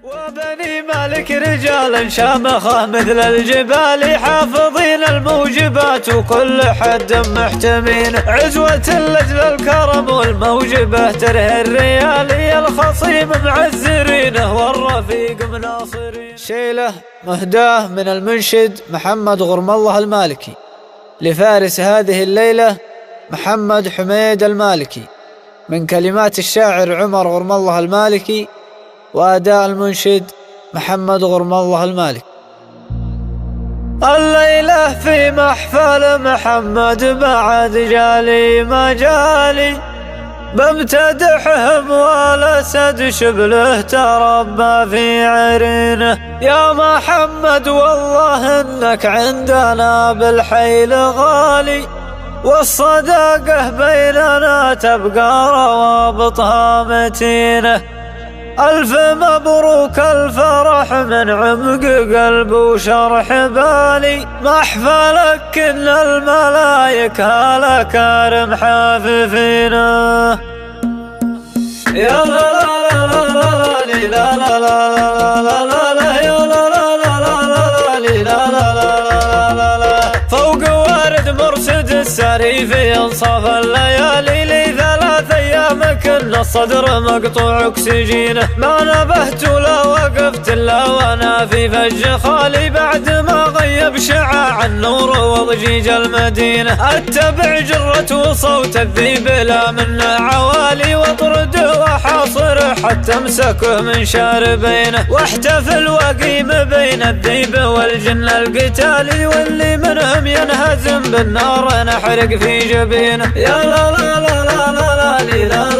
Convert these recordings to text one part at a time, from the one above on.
وبني مالك رجال شامخة مثل الجبال، حافظين الموجبات وكل حد محتمين. عزوة لأجل الكرم والموجبة ترهي الريالي، الخصيم معزرينه والرفيق مناصرين. شيلة مهداة من المنشد محمد غرم الله المالكي لفارس هذه الليلة محمد حميد المالكي، من كلمات الشاعر عمر غرم الله المالكي وأداء المنشد محمد غرم الله المالكي. الليلة في محفل محمد بعد جالي ما جالي، بمتدحهم والأسد شبله تربى في عرينه. يا محمد والله إنك عندنا بالحيل غالي، والصداقة بيننا تبقى روابطها متينة. ألف مبروك الفرح من عمق قلب وشرح بالي، محفلك إن الملايك هالأكارم حاففينه. يا لا لا لا لا لا لا لا لا لا لا يا لا لا لا لا لا لا لا. فوق وارد مرشد السريف ينصف الليالي، لي 3 أيام كن الصدر مقطوع أكسجينه. ما نبهت ولا وقفت إلا وأنا في فج خالي، بعد ما غيب شعاع النور وضجيج المدينة. أتبع جرة وصوت الذيب لا منه عوالي، واطرد وحاصره حتى امسكه من شاربينه. واحتفل وقيم بين الذيب والجن القتالي، واللي منهم ينهزم بالنار نحرق في جبينه. يا لا لا لا لا لا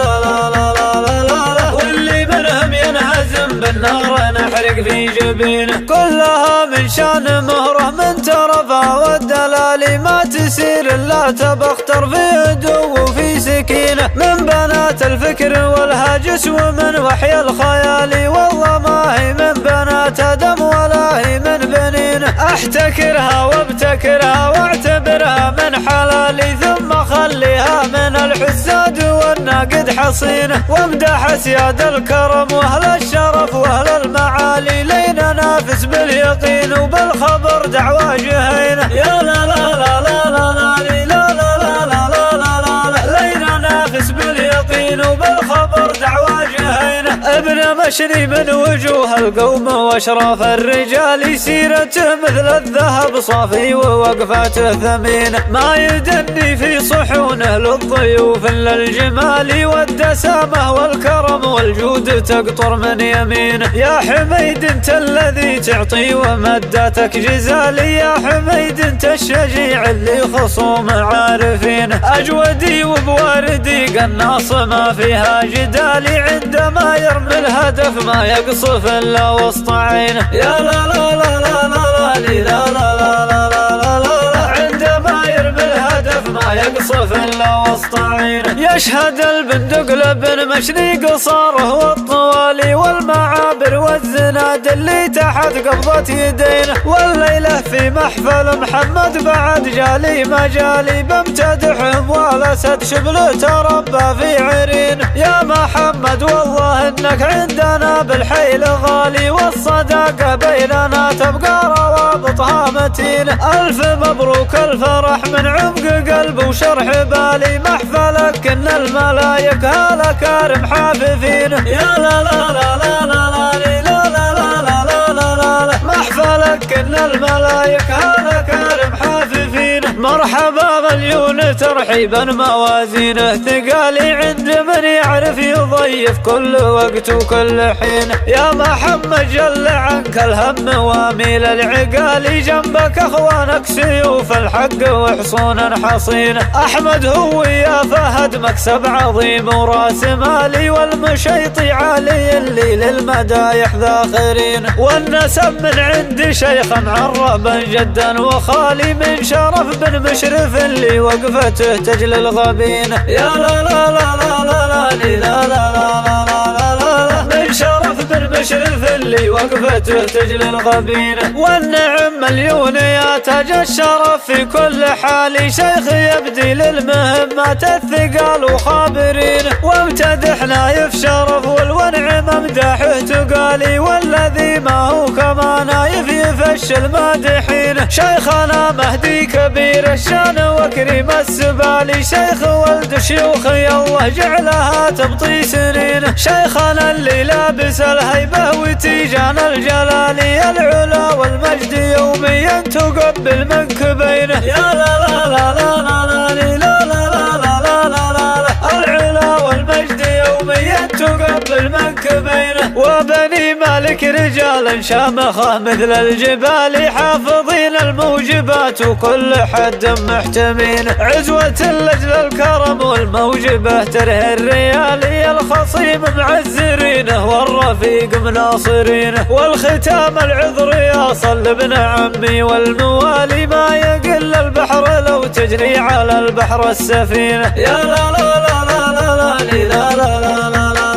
لا لا لا، واللي منهم ينهزم بالنار نحرق في جبينه. كلها من شان مهره من ترفع والدلالي، ما تسير الا تبختر في هدوء وفي سكينه. من بنات الفكر والهاجس ومن وحي الخيالي، والله ما هي من بنات ادم ولا هي من بنينه. احتكرها وابتكرها واعتبرها من حلالي، ثم خليها من الحساد والناقد حصينه. وامدح اسياد الكرم واهل الشرف واهل المعالي، لين نافس باليقين وبالخبر دعوى جهينه. يا لا لا لا لا لا لا لا لا لا لا لا، لين نافس باليقين وبالخبر دعوى جهينه. ابن مشري من وجوه القوم واشراف الرجال، سيرته مثل الذهب صافي ووقفاته ثمينه. ما يدني في صحونه للضيوف الا الجمال، والدسامه والكرم والجود تقطر من يمينه. يا حميد انت الذي تعطي ومداتك جزالي، يا حميد انت الشجيع اللي خصوم عارفينه. اجودي وبواردي قناص ما فيها جدالي، عندما يرمي الهدف ما يقصف الا وسط عينه. يا لا لا لا لا لا لا لا لا لا، عندما يرمي الهدف ما يقصف الا وسط عينه. يشهد البندق لابن مشري قصاره والطوالي، والمعابر والزناد اللي تحت قبضة يدينه. والليلة في محفل محمد بعد جالي ما جالي، بمتدحهم والأسد شبله تربى في عرينه. يا محمد والله انك عندنا بالحيل غالي، والصداقة بيننا تبقى روابطها متينة. ألف مبروك الفرح من عمق قلب وشرح بالي، محفلك إن الملايك هالأكارم حاففينه. يا لا لا لا لا لا لا لا لا لا لا لا، محفلك إن الملايك هالأكارم حاففينه. مرحبا مليون ترحيبا موازينه ثقالي، عند من يعرف يضيف كل وقت وكل حين. يا محمد جل عنك الهم واميل العقالي، جنبك اخوانك سيوف الحق وحصون حصينه. احمد هو يا فهد مكسب عظيم وراس مالي، والمشيطي علي اللي للمدايح ذاخرين. والنسب من عند شيخ معربا جدا وخالي، من شرف بن مشرف اللي وقفته تجل الغبين. يا لا لا لا لا لا لا لا لا لا لا لا، من شرف بن مشرف اللي وقفته تجلي الغبينة، والنعم مليون يا تاج الشرف في كل حال، شيخ يبدي للمهمات الثقال وخابرين، وامتدح نايف شرف والونعم امداحه تقالي، والذي ما هو كما نايف يفش المادحين، شيخنا مهدي كبير الشان وكريم السبالي، شيخ ولد شيوخي الله جعلها تبطي سنين، شيخنا اللي لابس الهيبة وتيجان الجلالي، العلا والمجد يوميا تقبل منكبينه، يا لا لا لا لا لا لا لا لا لا لا لا، العلا والمجد يوميا تقبل منكبينه، وبني مالك رجالا شامخة مثل الجبال، حافظين الموجبات وكل حد محتمين، عزوة لأجل الكرم والموجبة ترهي الريالي، الخصيم معزرينه والرفيق مناصرينه، والختام العذر يصل ابن عمي والموالي، ما يقل البحر لو تجري على البحر السفينة، يا لا لا لا لا لا لا لا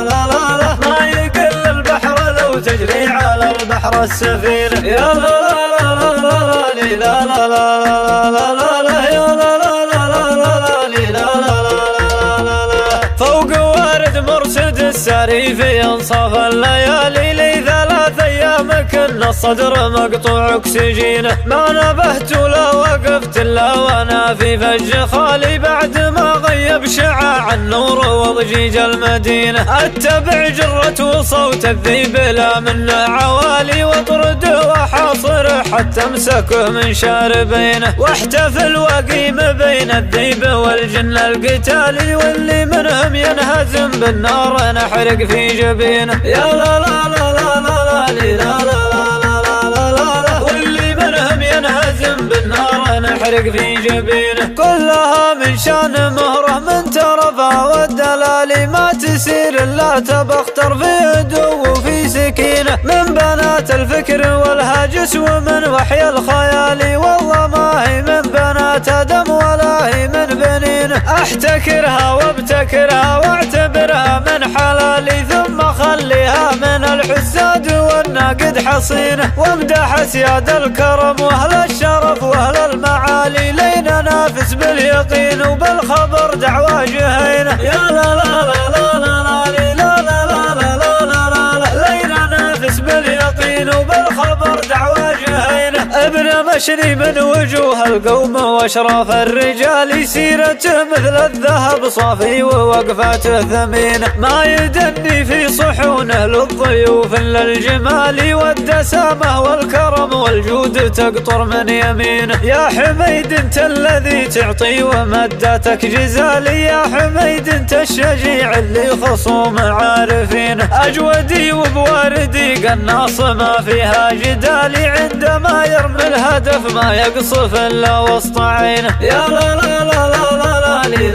لا لا، ما يقل البحر لو تجري على البحر السفينة، يا لا لا لا لا لا لا لا لا لا، يا لا لا لا لا لا لا لا، فوق وارد مرشد السريف ينصف الليالي، لي 3 أيام كن الصدر مقطوع اكسجينه، ما نبهت ولا وقفت الا وانا في فج خالي، بعد ما غيب شعاع النور وضجيج المدينه، اتبع جرة وصوت الذيب لا منه عوالي، واطرده واحاصره حتى امسكه من شاربينه، واحتفل واقيم بين الذيب والجن القتالي، واللي منهم ينهزم بالنار نحرق في جبينه، يا لا لا لا لا لا لا لا لا، واللي منهم ينهزم بالنار نحرق في جبينه، كلها من شان مهره من ترفع والدلالي، ما تسير الا تبختر في هدوء وفي سكينه، من بنات الفكر والهاجس ومن وحي الخيالي، والله ما هي من بنات ادم ولا هي من بنينه، احتكرها وابتكرها واعتبرها من حلالي، ثم خليها من الحساد والناقد حصينه، وامدح اسياد الكرم واهل الشرف واهل المعالي، لين نافس باليقين وبالخبر دعوى جهينه، يا لا لا لا لا لا لا لا لا لا لا، لين نافس باليقين وبالخبر دعوى جهينه، ابن مشري من وجوه القوم واشراف الرجال، سيرته مثل الذهب صافي ووقفاته ثمينه، ما يدني في صحونه للضيوف الا الجمال، والدسامه والكرم والجود تقطر من يمينه، يا حميد انت الذي تعطي ومدتك جزالي، يا حميد انت الشجيع اللي خصوم عارفينه، اجودي وبواردي قناص ما فيها جدالي، عندما يرمي الهدف ما يقصف الا وسط عينه، يا لا لا لا لا لا لا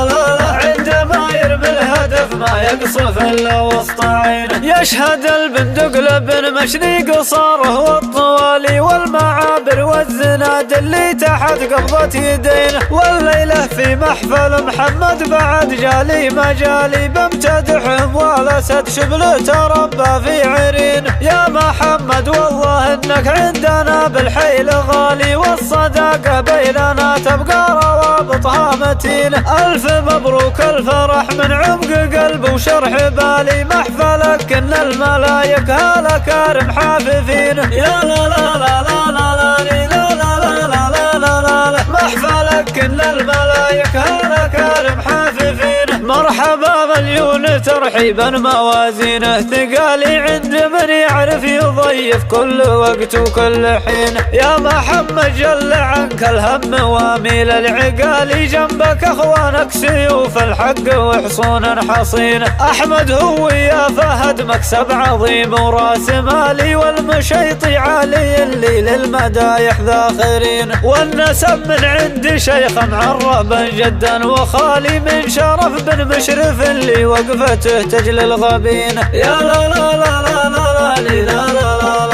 لا لا، عندما يرمي الهدف ما يقصف الا وسط عينه، يشهد البندق لابن مشري قصاره والطوالي، والمعابر والزناد اللي تحت قبضة يدينه، والليلة في محفل محمد بعد جالي مجالي، بمتدحهم والاسد شبله تربى في عرينه، يا محمد والله انك عندنا بالحيل غالي، والصداقة بيننا تبقى روابطها متينه، الف مبروك الفرح من عمق قلب وشرح بالي، محفلك ان الملايك هالكارم حاففينه، يا لا لا لا لا لا لا لا لا لا لا، محفلك ان الملايك هالكارم حاففينه، مرحبا مليون ترحيبا موازينه ثقالي، عند من يعرف يضيف كل وقت وكل حين، يا محمد جل عنك الهم واميل العقالي، جنبك اخوانك سيوف الحق وحصون حصينه، احمد هو يا فهد مكسب عظيم وراس مالي، والمشيطي علي اللي للمدايح ذاخرين، والنسب من عند شيخ معربا جدا وخالي، من شرف بن مشرف اللي وقفته تجلي الغبينه، يا لا لا لا لا لا لا لا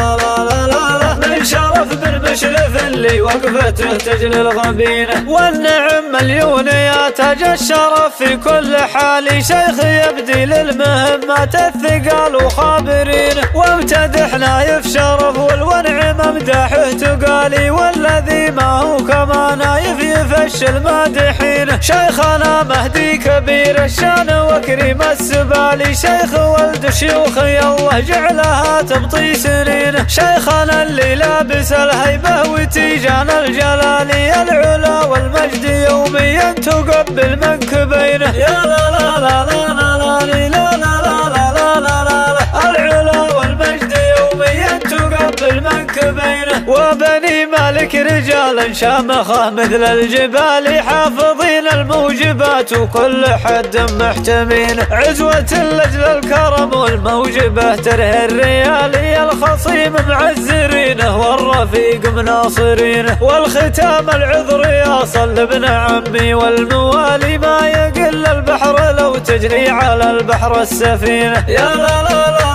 لا لا لا، من شرف بن مشرف اللي وقفته تجلي الغبينة، والنعم مليون يا تاج الشرف في كل حال، شيخ يبدي للمهمات الثقال وخابرين، وامتدح نايف شرف والونعم امداحه تقالي، والذي ما هو كما نايف يفش المادحين. شيخنا مهدي كبير الشان وكريم السبالي، شيخ ولد شيوخي الله جعلها تبطي سنين، شيخنا اللي لابس الهيبة وتيجان الجلالي، العلا والمجد يوميا تقبل منكبين. يا لا لا لا لا لا لا لا لا لا لا لا، العلا والمجد يوميا تقبل منكبين، وبني مالك رجالا شامخة مثل الجبال، حافظين الموجبات وكل حد محتمين، عزوة لأجل الكرم والموجبة ترهي الريالي، الخصيم معزرينه والرفيق مناصرينه، والختام العذر يصل ابن عمي والموالي، ما يقل البحر لو تجري على البحر السفينة. يا لا لا لا